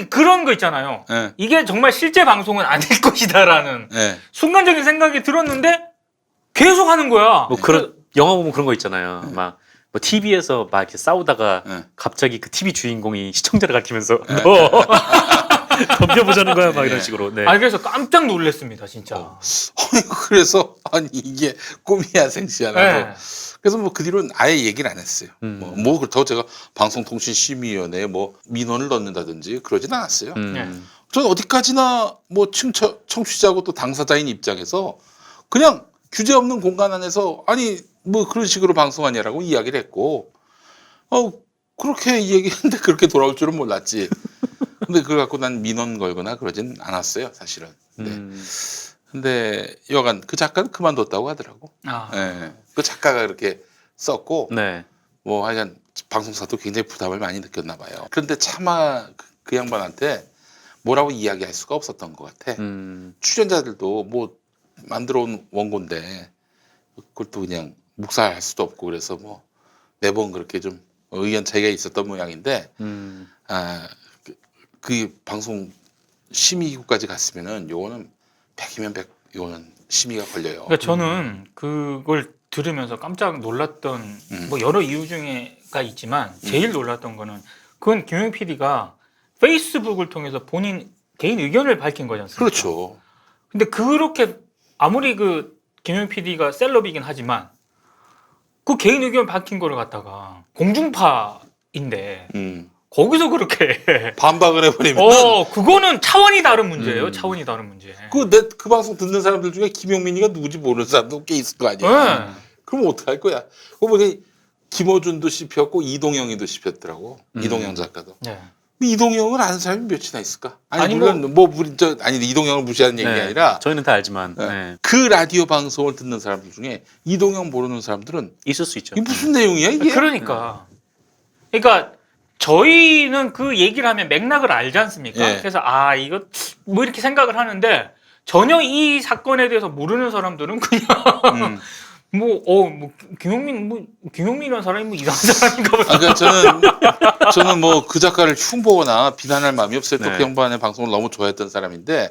그런 거 있잖아요. 예, 이게 정말 실제 방송은 아닐 것이다라는 예. 순간적인 생각이 들었는데 계속 하는 거야. 뭐 그런 영화 보면 그런 거 있잖아요. 막 뭐 TV에서 막 이렇게 싸우다가 네. 갑자기 그 TV 주인공이 시청자를 가리키면서 너 덤벼보자는 거야 막 이런 식으로. 네. 아니 그래서 깜짝 놀랐습니다, 진짜. 그래서 아니 이게 꿈이야 생시야 나도. 네. 그래서 뭐 그 뒤로는 아예 얘기를 안 했어요. 뭐 그렇다고 제가 방송통신심의위원회에 뭐 민원을 넣는다든지 그러진 않았어요. 네. 저는 어디까지나 뭐 청취자고 또 당사자인 입장에서 그냥 규제 없는 공간 안에서 아니 뭐 그런 식으로 방송하냐라고 이야기를 했고 그렇게 얘기했는데 그렇게 돌아올 줄은 몰랐지. 근데 그걸 갖고 난 민원 걸거나 그러진 않았어요 사실은. 근데 여간 그 작가는 그만뒀다고 하더라고. 아. 예. 그 작가가 그렇게 썼고 네. 뭐 하여간 방송사도 굉장히 부담을 많이 느꼈나 봐요. 그런데 차마 그 양반한테 뭐라고 이야기할 수가 없었던 것 같아. 출연자들도 뭐 만들어 온 원고인데 그걸 또 그냥 묵살할 수도 없고 그래서 뭐 매번 그렇게 좀 의견 차이가 있었던 모양인데 그 방송 심의기구까지 갔으면은 요거는 100이면 100 요거는 심의가 걸려요. 그러니까 저는 그걸 들으면서 깜짝 놀랐던 뭐 여러 이유 중에가 있지만 제일 놀랐던 거는 그건 김용 PD가 페이스북을 통해서 본인 개인 의견을 밝힌 거지 않습니까? 그렇죠. 근데 그렇게 아무리 그 김용 PD가 셀럽이긴 하지만 그 개인 의견 밝힌 거를 갖다가 공중파인데 거기서 그렇게 반박을 해버리면 그거는 차원이 다른 문제예요. 차원이 다른 문제. 그 방송 듣는 사람들 중에 김용민이가 누구지 모르는 사람도 꽤 있을 거 아니야. 네. 그럼 어떡할 거야? 그거 보니 김어준도 씹혔고 이동영이도 씹혔더라고. 이동영 작가도. 네. 이동영을 아는 사람이 몇이나 있을까? 아니, 아니, 물론 아니 이동영을 무시하는 얘기가 네. 아니라 저희는 다 알지만 네. 네. 그 라디오 방송을 듣는 사람들 중에 이동영 모르는 사람들은 있을 수 있죠. 이게 무슨 내용이야 이게? 그러니까 저희는 그 얘기를 하면 맥락을 알지 않습니까? 예. 그래서 이거 뭐 이렇게 생각을 하는데 전혀 이 사건에 대해서 모르는 사람들은 그냥 김용민이라는 사람이 뭐 이상한 사람인가 보다. 그러니까 저는 뭐 그 작가를 흉보거나 비난할 마음이 없어요. 또 네. 그 양반의 방송을 너무 좋아했던 사람인데,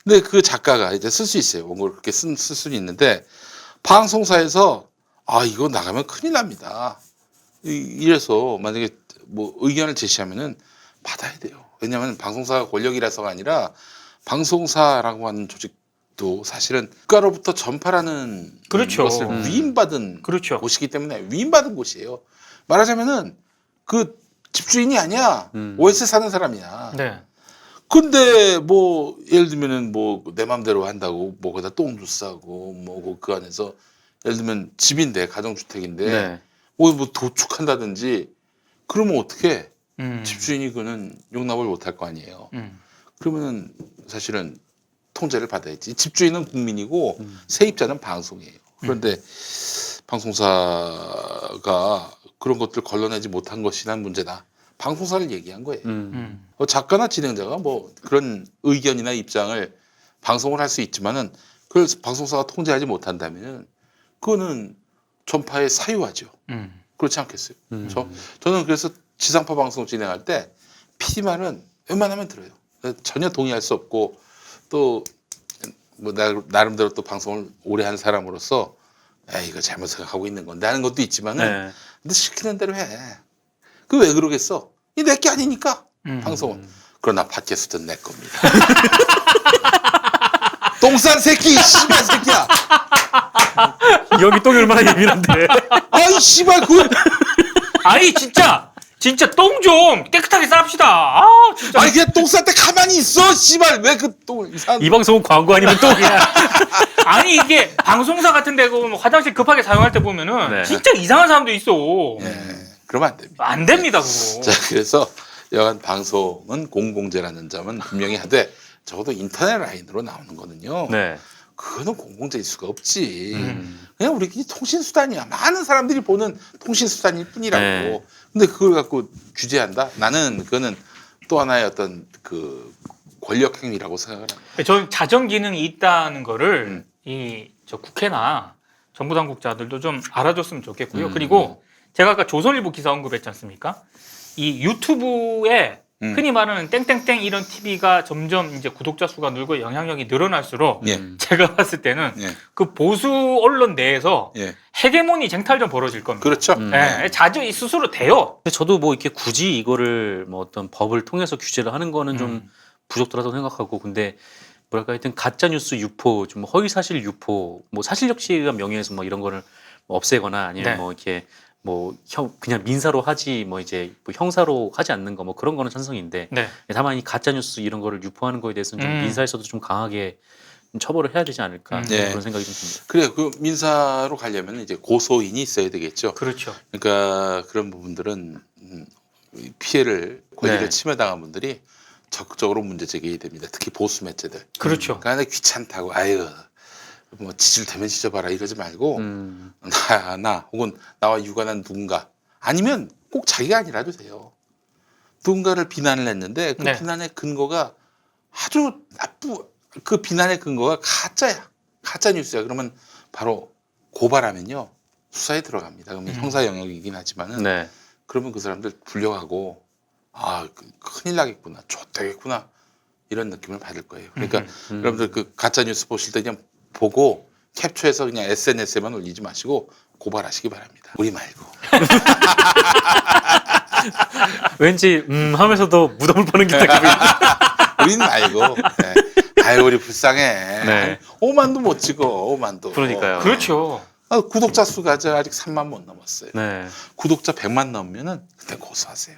근데 그 작가가 이제 쓸 수 있어요. 원고를 그렇게 쓸 수는 있는데 방송사에서 이거 나가면 큰일 납니다. 이래서 만약에 뭐 의견을 제시하면은 받아야 돼요. 왜냐하면 방송사가 권력이라서가 아니라 방송사라고 하는 조직도 사실은 국가로부터 전파라는 그렇죠. 것을 위임받은 그렇죠. 곳이기 때문에 위임받은 곳이에요. 말하자면은 그 집주인이 아니야. 월세 사는 사람이야. 네. 근데 뭐 예를 들면은 뭐 내 맘대로 한다고 뭐 거기다 똥도 싸고 뭐 그 안에서 예를 들면 집인데 가정주택인데 네. 뭐 도축한다든지 그러면 어떻게 집주인. 집주인이 그는 용납을 못할 거 아니에요. 그러면은 사실은 통제를 받아야지. 집주인은 국민이고 세입자는 방송이에요. 그런데 방송사가 그런 것들 걸러내지 못한 것이 난 문제다. 방송사를 얘기한 거예요. 작가나 진행자가 뭐 그런 의견이나 입장을 방송을 할 수 있지만은 그걸 방송사가 통제하지 못한다면 그거는 전파에 사유하죠. 그렇지 않겠어요? 저는 그래서 지상파 방송 진행할 때 PD 말은 웬만하면 들어요. 전혀 동의할 수 없고 또 뭐 나름대로 또 방송을 오래 한 사람으로서 이거 잘못 생각하고 있는 건데 하는 것도 있지만은 네. 근데 시키는 대로 해. 그 왜 그러겠어? 이 내 게 아니니까 방송은. 그러나 팟캐스트는 내 겁니다. 똥싼 새끼, 씨발 새끼야. 여기 똥이 얼마나 예민한데. 아이 씨발 그. 아니 진짜 똥 좀 깨끗하게 쌉시다. 아 진짜. 아니 그냥 똥 쌀 때 가만히 있어, 씨발. 왜 그 똥을 이상. 이 방송은 광고 아니면 똥이야. 아니 이게 방송사 같은 데 뭐 화장실 급하게 사용할 때 보면은 네. 진짜 이상한 사람도 있어. 그러면 안 됩니다. 안 됩니다 그거. 자, 그래서 여간 방송은 공공재라는 점은 분명히 하되 적어도 인터넷 라인으로 나오는 거는요. 네. 그거는 공공재일 수가 없지. 그냥 우리끼리 통신수단이야. 많은 사람들이 보는 통신수단일 뿐이라고. 네. 근데 그걸 갖고 규제한다? 나는 그거는 또 하나의 어떤 그 권력행위라고 생각을 합니다. 저는 자정 기능이 있다는 거를 이 저 국회나 정부 당국자들도 좀 알아줬으면 좋겠고요. 그리고 제가 아까 조선일보 기사 언급했지 않습니까? 이 유튜브에 흔히 말하는 땡땡땡 이런 TV가 점점 이제 구독자 수가 늘고 영향력이 늘어날수록 예. 제가 봤을 때는 예. 그 보수 언론 내에서 예. 헤게모니 쟁탈전 벌어질 겁니다. 그렇죠. 네, 자주 스스로 돼요. 근데 저도 뭐 이렇게 굳이 이거를 뭐 어떤 법을 통해서 규제를 하는 거는 좀 부족하다고 생각하고 근데 뭐랄까 하여튼 가짜 뉴스 유포, 좀 허위 사실 유포, 뭐 사실적 시간 명예훼손 뭐 이런 거를 뭐 없애거나 아니면 네. 뭐 이렇게 뭐 그냥 민사로 하지 뭐 이제 뭐 형사로 하지 않는 거 뭐 그런 거는 찬성인데 네. 다만 이 가짜 뉴스 이런 거를 유포하는 거에 대해서는 좀 민사에서도 좀 강하게 좀 처벌을 해야 되지 않을까 네. 그런 생각이 좀 듭니다. 그래, 그 민사로 가려면 이제 고소인이 있어야 되겠죠. 그렇죠. 그러니까 그런 부분들은 피해를 권리를 네. 침해당한 분들이 적극적으로 문제 제기해야 됩니다. 특히 보수 매체들. 그렇죠. 그러니까 귀찮다고 아유 뭐 지질되면 지져봐라 이러지 말고 나 혹은 나와 유관한 누군가 아니면 꼭 자기가 아니라도 돼요. 누군가를 비난을 했는데 그 네. 비난의 근거가 아주 그 비난의 근거가 가짜야. 가짜 뉴스야. 그러면 바로 고발하면요. 수사에 들어갑니다. 그러면 형사 영역이긴 하지만은 네. 그러면 그 사람들 불려가고 큰일 나겠구나. 좆되겠구나. 이런 느낌을 받을 거예요. 그러니까 여러분들 그 가짜 뉴스 보실 때 그냥 보고 캡처해서 그냥 SNS에만 올리지 마시고 고발하시기 바랍니다. 우리 말고. 왠지 하면서도 무덤을 파는 기분이. 우린 말고. 네. 아유 우리 불쌍해. 네. 5만도 못 찍어. 5만도. 그러니까요. 그렇죠. 구독자 수가 아직 3만 못 넘었어요. 네. 구독자 100만 넘으면은 그때 고소하세요.